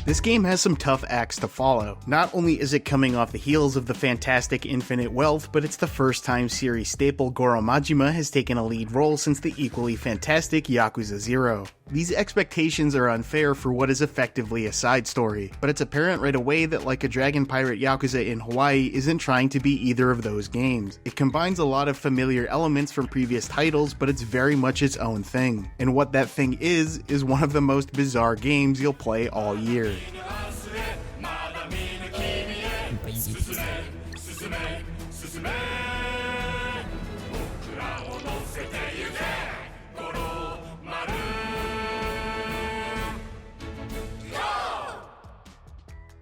This game has some tough acts to follow. Not only is it coming off the heels of the fantastic Infinite Wealth, but it's the first time series staple Goro Majima has taken a lead role since the equally fantastic Yakuza 0. These expectations are unfair for what is effectively a side story, but it's apparent right away that Like a Dragon Pirate Yakuza in Hawaii isn't trying to be either of those games. It combines a lot of familiar elements from previous titles, but it's very much its own thing. And what that thing is one of the most bizarre games you'll play all year.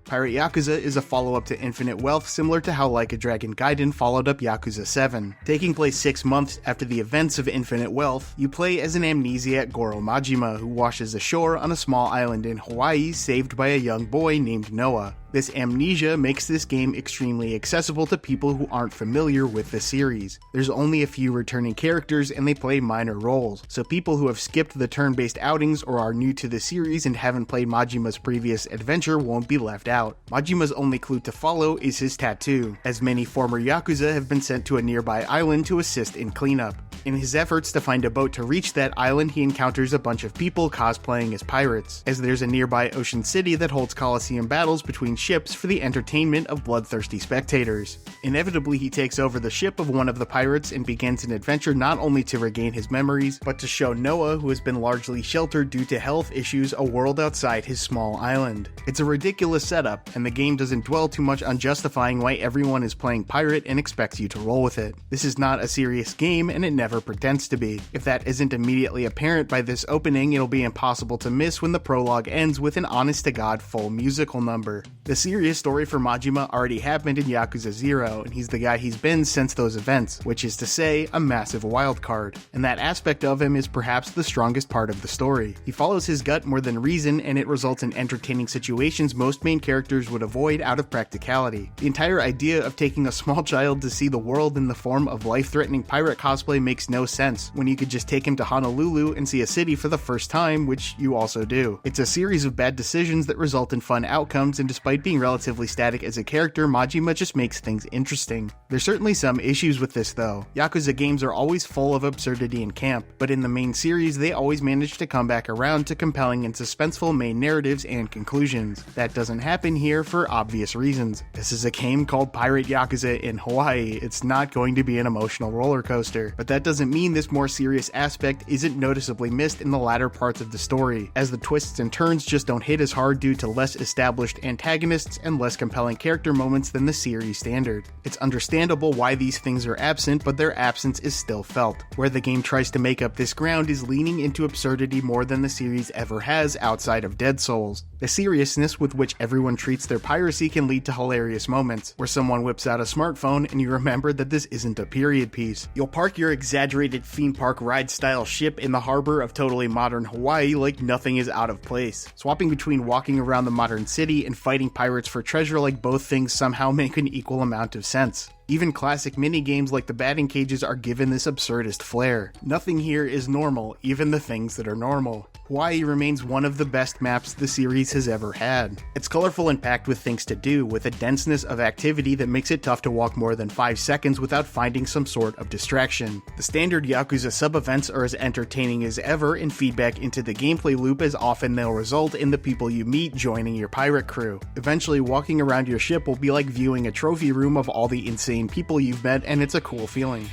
Pirate Yakuza is a follow-up to Infinite Wealth, similar to how Like a Dragon Gaiden followed up Yakuza 7. Taking place 6 months after the events of Infinite Wealth, you play as an amnesiac Goro Majima who washes ashore on a small island in Hawaii saved by a young boy named Noah. This amnesia makes this game extremely accessible to people who aren't familiar with the series. There's only a few returning characters and they play minor roles, so people who have skipped the turn-based outings or are new to the series and haven't played Majima's previous adventure won't be left out. Majima's only clue to follow is his tattoo, as many former Yakuza have been sent to a nearby island to assist in cleanup. In his efforts to find a boat to reach that island, he encounters a bunch of people cosplaying as pirates, as there's a nearby ocean city that holds coliseum battles between ships for the entertainment of bloodthirsty spectators. Inevitably, he takes over the ship of one of the pirates and begins an adventure not only to regain his memories, but to show Noah, who has been largely sheltered due to health issues, a world outside his small island. It's a ridiculous setup, and the game doesn't dwell too much on justifying why everyone is playing pirate and expects you to roll with it. This is not a serious game, and it never pretends to be. If that isn't immediately apparent by this opening, it'll be impossible to miss when the prologue ends with an honest-to-God full musical number. The serious story for Majima already happened in Yakuza 0, and he's the guy he's been since those events, which is to say, a massive wildcard. And that aspect of him is perhaps the strongest part of the story. He follows his gut more than reason, and it results in entertaining situations most main characters would avoid out of practicality. The entire idea of taking a small child to see the world in the form of life-threatening pirate cosplay makes no sense, when you could just take him to Honolulu and see a city for the first time, which you also do. It's a series of bad decisions that result in fun outcomes, and despite being relatively static as a character, Majima just makes things interesting. There's certainly some issues with this though. Yakuza games are always full of absurdity and camp, but in the main series they always manage to come back around to compelling and suspenseful main narratives and conclusions. That doesn't happen here for obvious reasons. This is a game called Pirate Yakuza in Hawaii. It's not going to be an emotional roller coaster, but that doesn't mean this more serious aspect isn't noticeably missed in the latter parts of the story, as the twists and turns just don't hit as hard due to less established antagonists and less compelling character moments than the series standard. It's understandable why these things are absent, but their absence is still felt. Where the game tries to make up this ground is leaning into absurdity more than the series ever has outside of Dead Souls. The seriousness with which everyone treats their piracy can lead to hilarious moments, where someone whips out a smartphone and you remember that this isn't a period piece. You'll park your exaggerated theme park ride-style ship in the harbor of totally modern Hawaii like nothing is out of place. Swapping between walking around the modern city and fighting pirates for treasure like both things somehow make an equal amount of sense. Even classic minigames like the batting cages are given this absurdist flair. Nothing here is normal, even the things that are normal. Hawaii remains one of the best maps the series has ever had. It's colorful and packed with things to do, with a denseness of activity that makes it tough to walk more than 5 seconds without finding some sort of distraction. The standard Yakuza sub-events are as entertaining as ever, and feedback into the gameplay loop as often they'll result in the people you meet joining your pirate crew. Eventually, walking around your ship will be like viewing a trophy room of all the insane people you've met, and it's a cool feeling.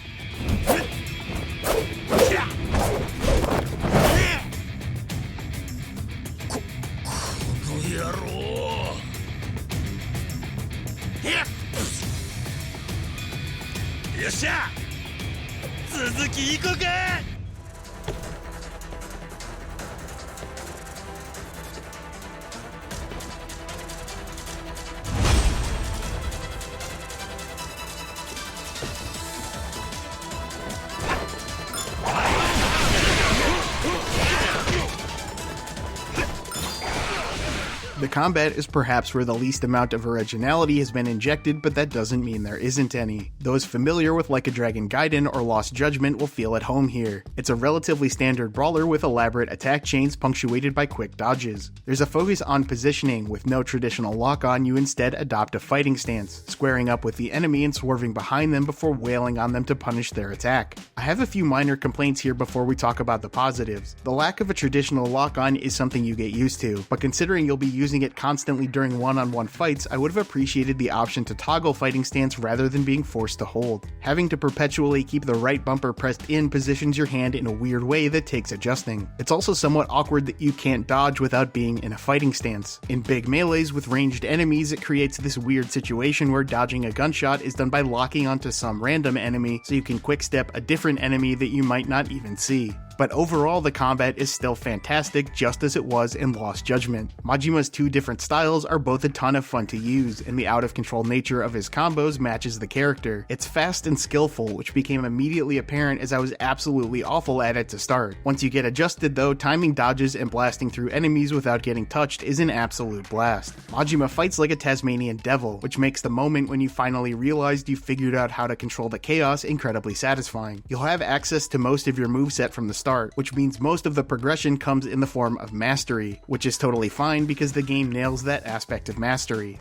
The combat is perhaps where the least amount of originality has been injected, but that doesn't mean there isn't any. Those familiar with Like a Dragon Gaiden or Lost Judgment will feel at home here. It's a relatively standard brawler with elaborate attack chains punctuated by quick dodges. There's a focus on positioning. With no traditional lock-on, you instead adopt a fighting stance, squaring up with the enemy and swerving behind them before wailing on them to punish their attack. I have a few minor complaints here before we talk about the positives. The lack of a traditional lock-on is something you get used to, but considering you'll be using it constantly during one-on-one fights, I would have appreciated the option to toggle fighting stance rather than being forced to hold. Having to perpetually keep the right bumper pressed in positions your hand in a weird way that takes adjusting. It's also somewhat awkward that you can't dodge without being in a fighting stance. In big melees with ranged enemies, it creates this weird situation where dodging a gunshot is done by locking onto some random enemy, so you can quick step a different enemy that you might not even see. But overall, the combat is still fantastic, just as it was in Lost Judgment. Majima's two different styles are both a ton of fun to use, and the out-of-control nature of his combos matches the character. It's fast and skillful, which became immediately apparent as I was absolutely awful at it to start. Once you get adjusted though, timing dodges and blasting through enemies without getting touched is an absolute blast. Majima fights like a Tasmanian devil, which makes the moment when you finally realized you figured out how to control the chaos incredibly satisfying. You'll have access to most of your moveset from the start, which means most of the progression comes in the form of mastery, which is totally fine because the game nails that aspect of mastery.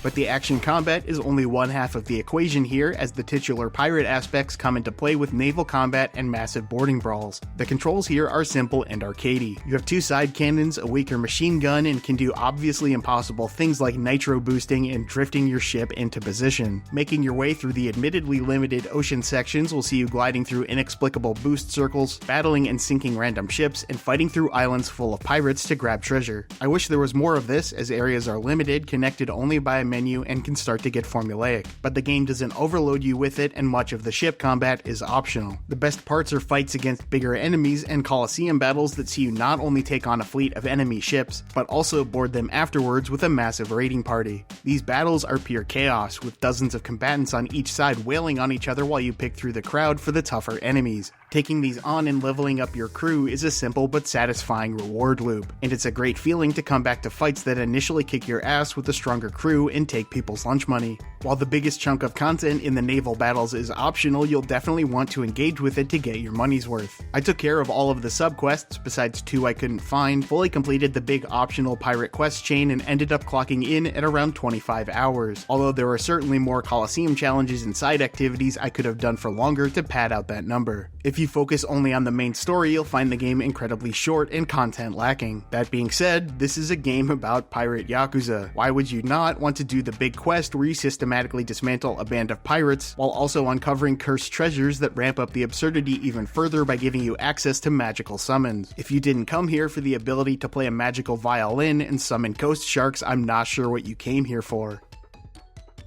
But the action combat is only one half of the equation here, as the titular pirate aspects come into play with naval combat and massive boarding brawls. The controls here are simple and arcadey. You have two side cannons, a weaker machine gun, and can do obviously impossible things like nitro boosting and drifting your ship into position. Making your way through the admittedly limited ocean sections will see you gliding through inexplicable boost circles, battling and sinking random ships, and fighting through islands full of pirates to grab treasure. I wish there was more of this, as areas are limited, connected only by a menu, and can start to get formulaic. But the game doesn't overload you with it, and much of the ship combat is optional. The best parts are fights against bigger enemies and coliseum battles that see you not only take on a fleet of enemy ships, but also board them afterwards with a massive raiding party. These battles are pure chaos, with dozens of combatants on each side wailing on each other while you pick through the crowd for the tougher enemies. Taking these on and leveling up your crew is a simple but satisfying reward loop, and it's a great feeling to come back to fights that initially kick your ass with a stronger crew and take people's lunch money. While the biggest chunk of content in the naval battles is optional, you'll definitely want to engage with it to get your money's worth. I took care of all of the subquests, besides two I couldn't find, fully completed the big optional pirate quest chain, and ended up clocking in at around 25 hours, although there are certainly more Coliseum challenges and side activities I could have done for longer to pad out that number. If you focus only on the main story, you'll find the game incredibly short and content lacking. That being said, this is a game about pirate Yakuza. Why would you not want to do the big quest where you systematically dismantle a band of pirates, while also uncovering cursed treasures that ramp up the absurdity even further by giving you access to magical summons? If you didn't come here for the ability to play a magical violin and summon ghost sharks, I'm not sure what you came here for.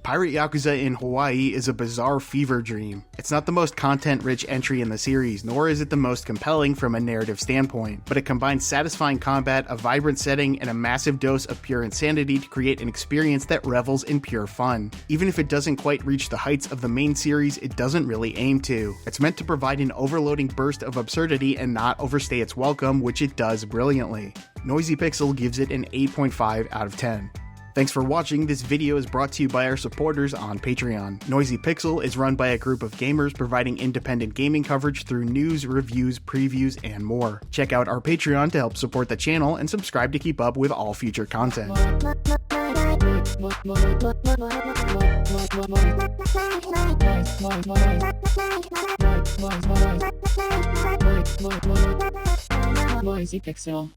Pirate Yakuza in Hawaii is a bizarre fever dream. It's not the most content-rich entry in the series, nor is it the most compelling from a narrative standpoint, but it combines satisfying combat, a vibrant setting, and a massive dose of pure insanity to create an experience that revels in pure fun. Even if it doesn't quite reach the heights of the main series, it doesn't really aim to. It's meant to provide an overloading burst of absurdity and not overstay its welcome, which it does brilliantly. Noisy Pixel gives it an 8.5 out of 10. Thanks for watching. This video is brought to you by our supporters on Patreon. Noisy Pixel is run by a group of gamers providing independent gaming coverage through news, reviews, previews, and more. Check out our Patreon to help support the channel and subscribe to keep up with all future content. Noisy Pixel.